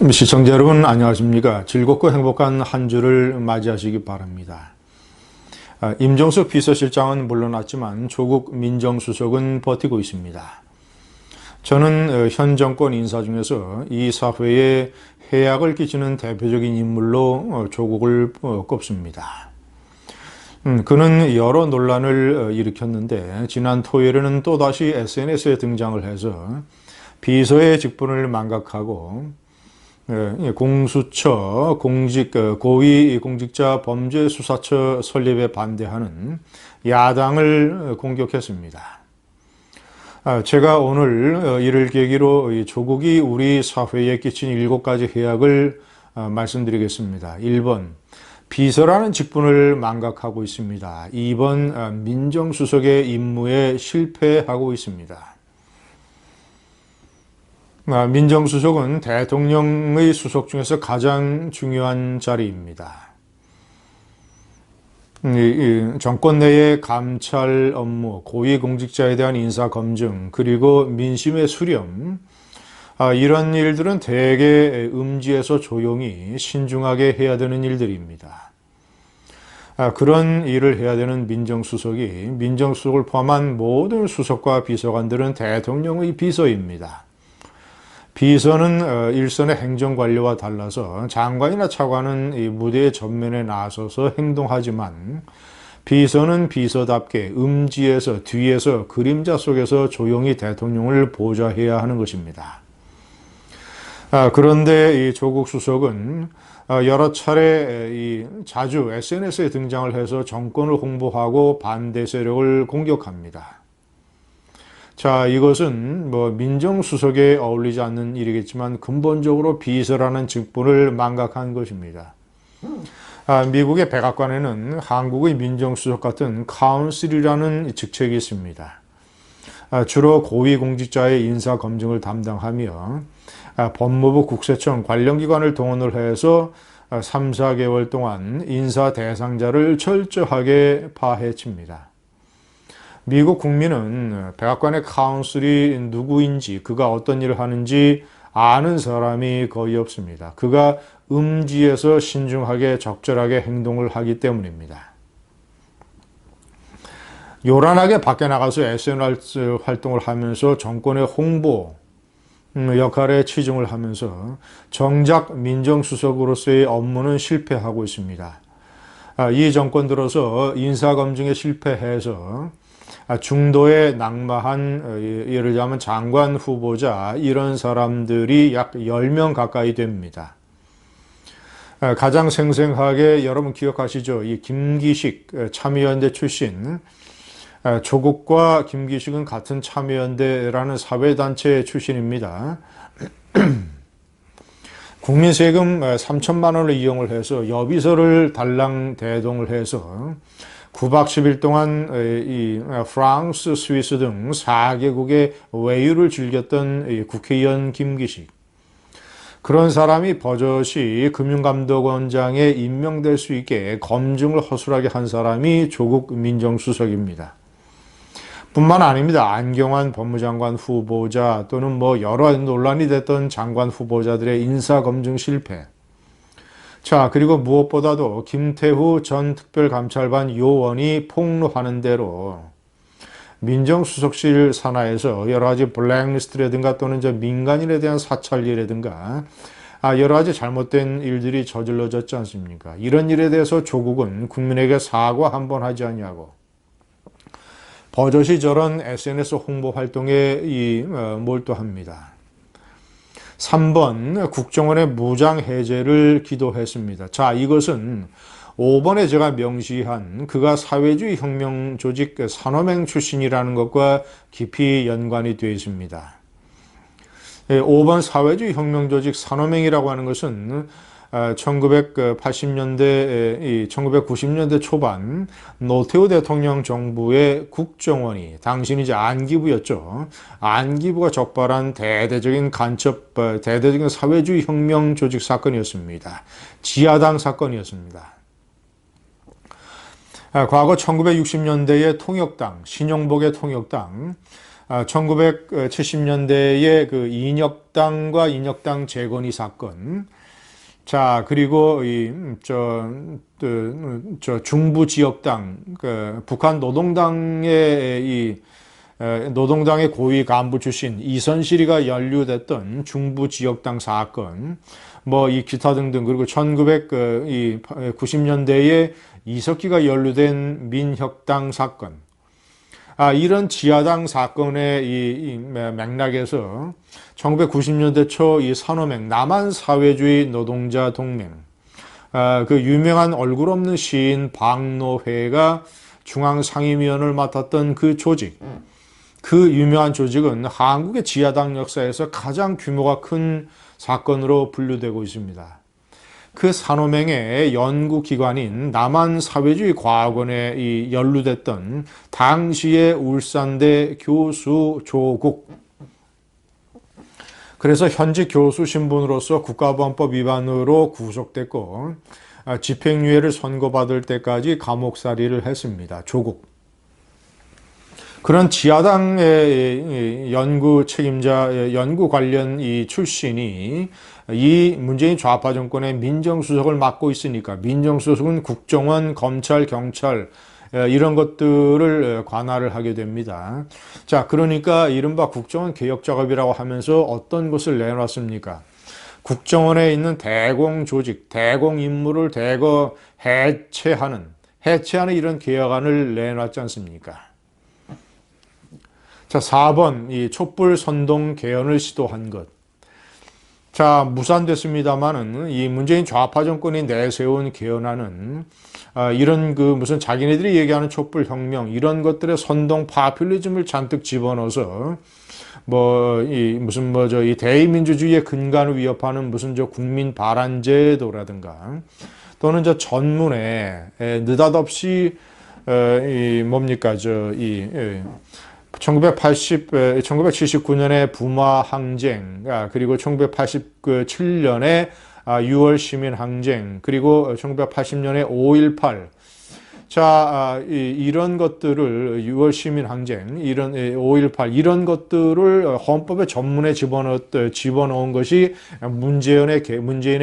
시청자 여러분 안녕하십니까. 즐겁고 행복한 한 주를 맞이하시기 바랍니다. 임종석 비서실장은 물러났지만 조국 민정수석은 버티고 있습니다. 저는 현 정권 인사 중에서 이 사회에 해악을 끼치는 대표적인 인물로 조국을 꼽습니다. 그는 여러 논란을 일으켰는데 지난 토요일에는 또다시 SNS에 등장을 해서 비서의 직분을 망각하고 공수처, 고위공직자 범죄수사처 설립에 반대하는 야당을 공격했습니다. 제가 오늘 이를 계기로 조국이 우리 사회에 끼친 7가지 해악을 말씀드리겠습니다. 1번, 비서라는 직분을 망각하고 있습니다. 2번, 민정수석의 임무에 실패하고 있습니다. 민정수석은 대통령의 수석 중에서 가장 중요한 자리입니다. 정권 내의 감찰 업무, 고위공직자에 대한 인사검증, 그리고 민심의 수렴, 이런 일들은 대개 음지에서 조용히 신중하게 해야 되는 일들입니다. 그런 일을 해야 되는 민정수석을 포함한 모든 수석과 비서관들은 대통령의 비서입니다. 비서는 일선의 행정관리와 달라서 장관이나 차관은 이 무대의 전면에 나서서 행동하지만 비서는 비서답게 음지에서 뒤에서 그림자 속에서 조용히 대통령을 보좌해야 하는 것입니다. 그런데 이 조국 수석은 여러 차례 자주 SNS에 등장을 해서 정권을 홍보하고 반대 세력을 공격합니다. 자, 이것은 민정수석에 어울리지 않는 일이겠지만 근본적으로 비서라는 직분을 망각한 것입니다. 미국의 백악관에는 한국의 민정수석 같은 카운슬이라는 직책이 있습니다. 주로 고위공직자의 인사검증을 담당하며 법무부 국세청 관련 기관을 동원을 해서 3, 4개월 동안 인사 대상자를 철저하게 파헤칩니다. 미국 국민은 백악관의 카운슬이 누구인지, 그가 어떤 일을 하는지 아는 사람이 거의 없습니다. 그가 음지에서 신중하게 적절하게 행동을 하기 때문입니다. 요란하게 밖에 나가서 SNS 활동을 하면서 정권의 홍보 역할에 치중을 하면서 정작 민정수석으로서의 업무는 실패하고 있습니다. 이 정권 들어서 인사검증에 실패해서 중도에 낙마한 예를 들자면 장관 후보자 이런 사람들이 약 10명 가까이 됩니다. 가장 생생하게 여러분 기억하시죠? 이 김기식 참여연대 출신, 조국과 김기식은 같은 참여연대라는 사회단체 출신입니다. 국민 세금 3천만 원을 이용을 해서 여비서를 달랑 대동을 해서 9박 10일 동안 이 프랑스, 스위스 등 4개국의 외유를 즐겼던 국회의원 김기식. 그런 사람이 버젓이 금융감독원장에 임명될 수 있게 검증을 허술하게 한 사람이 조국 민정수석입니다. 뿐만 아닙니다. 안경환 법무장관 후보자 또는 여러 논란이 됐던 장관 후보자들의 인사검증 실패. 자, 그리고 무엇보다도 김태후 전 특별감찰반 요원이 폭로하는 대로 민정수석실 산하에서 여러 가지 블랙리스트라든가 또는 민간인에 대한 사찰이라든가 여러 가지 잘못된 일들이 저질러졌지 않습니까? 이런 일에 대해서 조국은 국민에게 사과 한번 하지 않냐고 버젓이 저런 SNS 홍보 활동에 몰두합니다. 3번, 국정원의 무장 해제를 기도했습니다. 자, 이것은 5번에 제가 명시한 그가 사회주의 혁명 조직 산업행 출신이라는 것과 깊이 연관이 되어 있습니다. 5번 사회주의 혁명 조직 산업행이라고 하는 것은 1980년대, 1990년대 초반 노태우 대통령 정부의 국정원이 당신이 이제 안기부였죠. 안기부가 적발한 대대적인 대대적인 사회주의 혁명 조직 사건이었습니다. 지하당 사건이었습니다. 과거 1960년대의 통역당, 신용복의 통역당, 1970년대의 그 인혁당과 인혁당 재건이 사건, 자, 그리고 중부 지역당, 북한 노동당의 고위 간부 출신 이선실이가 연루됐던 중부 지역당 사건, 뭐 이 기타 등등, 그리고 1990년대에 이석기가 연루된 민혁당 사건, 이런 지하당 사건의 이 맥락에서 1990년대 초 이 산호맹 남한사회주의 노동자 동맹, 그 유명한 얼굴 없는 시인 박노회가 중앙상임위원을 맡았던 그 조직, 그 유명한 조직은 한국의 지하당 역사에서 가장 규모가 큰 사건으로 분류되고 있습니다. 그 산호맹의 연구기관인 남한사회주의 과학원에 연루됐던 당시의 울산대 교수 조국, 그래서 현직 교수 신분으로서 국가보안법 위반으로 구속됐고 집행유예를 선고받을 때까지 감옥살이를 했습니다. 조국. 그런 지하당의 연구 책임자, 연구 관련 이 출신이 이 문재인 좌파 정권의 민정수석을 맡고 있으니까 민정수석은 국정원, 검찰, 경찰 이런 것들을 관할을 하게 됩니다. 자, 그러니까 이른바 국정원 개혁 작업이라고 하면서 어떤 것을 내놨습니까? 국정원에 있는 대공 조직, 대공 임무를 대거 해체하는 이런 개혁안을 내놨지 않습니까? 자, 4번, 이 촛불 선동 개헌을 시도한 것. 자, 무산됐습니다만은 이 문재인 좌파 정권이 내세운 개헌안은 이런 무슨 자기네들이 얘기하는 촛불 혁명 이런 것들의 선동 파퓰리즘을 잔뜩 집어넣어서 이 대의민주주의의 근간을 위협하는 무슨 국민 발안제도라든가 또는 전문에 느닷없이 1979년에 부마 항쟁, 그리고 1987년에 6월 시민 항쟁, 그리고 1980년에 5.18. 자, 이런 것들을 6월 시민 항쟁, 5.18 이런 것들을 헌법의 전문에 집어넣은 것이 문재인의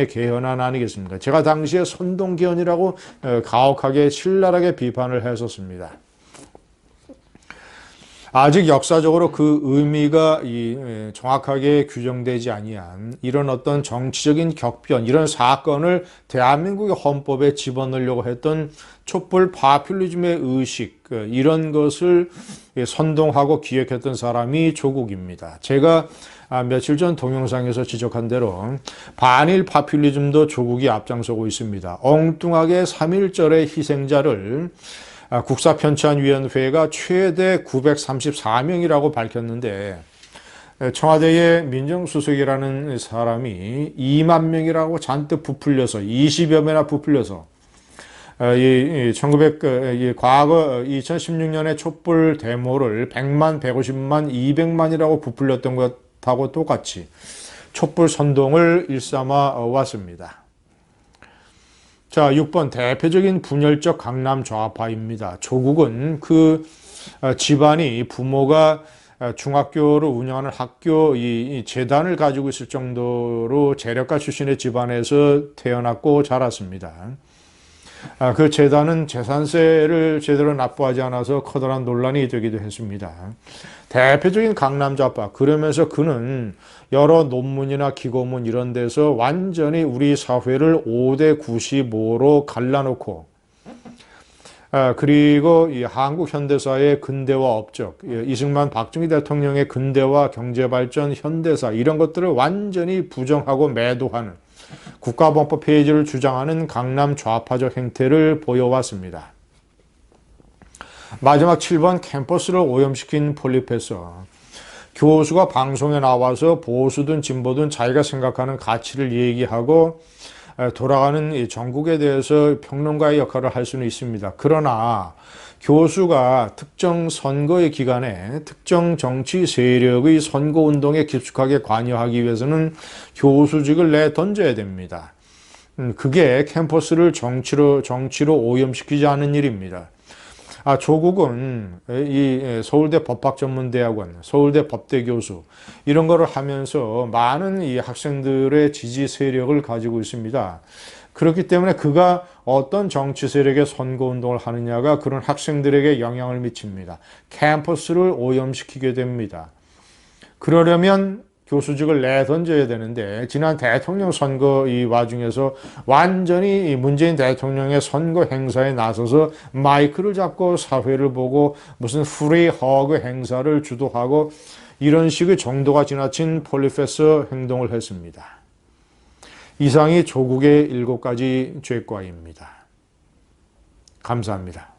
개헌안 아니겠습니까? 제가 당시에 선동 개헌이라고 가혹하게 신랄하게 비판을 했었습니다. 아직 역사적으로 그 의미가 정확하게 규정되지 아니한 이런 어떤 정치적인 격변, 이런 사건을 대한민국의 헌법에 집어넣으려고 했던 촛불 파퓰리즘의 의식, 이런 것을 선동하고 기획했던 사람이 조국입니다. 제가 며칠 전 동영상에서 지적한 대로 반일 파퓰리즘도 조국이 앞장서고 있습니다. 엉뚱하게 3.1절의 희생자를 국사편찬위원회가 최대 934명이라고 밝혔는데 청와대의 민정수석이라는 사람이 2만 명이라고 잔뜩 부풀려서 20여 배나 부풀려서 과거 2016년에 촛불 데모를 100만, 150만, 200만이라고 부풀렸던 것하고 똑같이 촛불 선동을 일삼아 왔습니다. 자, 6번 대표적인 분열적 강남 좌파입니다. 조국은 그 집안이 부모가 중학교를 운영하는 학교 이 재단을 가지고 있을 정도로 재력가 출신의 집안에서 태어났고 자랐습니다. 그 재단은 재산세를 제대로 납부하지 않아서 커다란 논란이 되기도 했습니다. 대표적인 강남 좌파, 그러면서 그는 여러 논문이나 기고문 이런 데서 완전히 우리 사회를 5대 95로 갈라놓고 그리고 이 한국 현대사의 근대화 업적, 이승만 박정희 대통령의 근대화 경제발전 현대사 이런 것들을 완전히 부정하고 매도하는 국가보안법 폐지를 주장하는 강남 좌파적 행태를 보여왔습니다. 마지막 7번 캠퍼스를 오염시킨 폴리페서. 교수가 방송에 나와서 보수든 진보든 자기가 생각하는 가치를 얘기하고 돌아가는 이 전국에 대해서 평론가의 역할을 할 수는 있습니다. 그러나 교수가 특정 선거의 기간에 특정 정치 세력의 선거운동에 깊숙하게 관여하기 위해서는 교수직을 내던져야 됩니다. 그게 캠퍼스를 정치로 오염시키지 않은 일입니다. 조국은 이 서울대 법학전문대학원, 서울대 법대 교수 이런 거를 하면서 많은 이 학생들의 지지 세력을 가지고 있습니다. 그렇기 때문에 그가 어떤 정치 세력의 선거운동을 하느냐가 그런 학생들에게 영향을 미칩니다. 캠퍼스를 오염시키게 됩니다. 그러려면 교수직을 내던져야 되는데 지난 대통령 선거 이 와중에서 완전히 문재인 대통령의 선거 행사에 나서서 마이크를 잡고 사회를 보고 무슨 프리 허그 행사를 주도하고 이런 식의 정도가 지나친 폴리페서 행동을 했습니다. 이상이 조국의 7가지 죄과입니다. 감사합니다.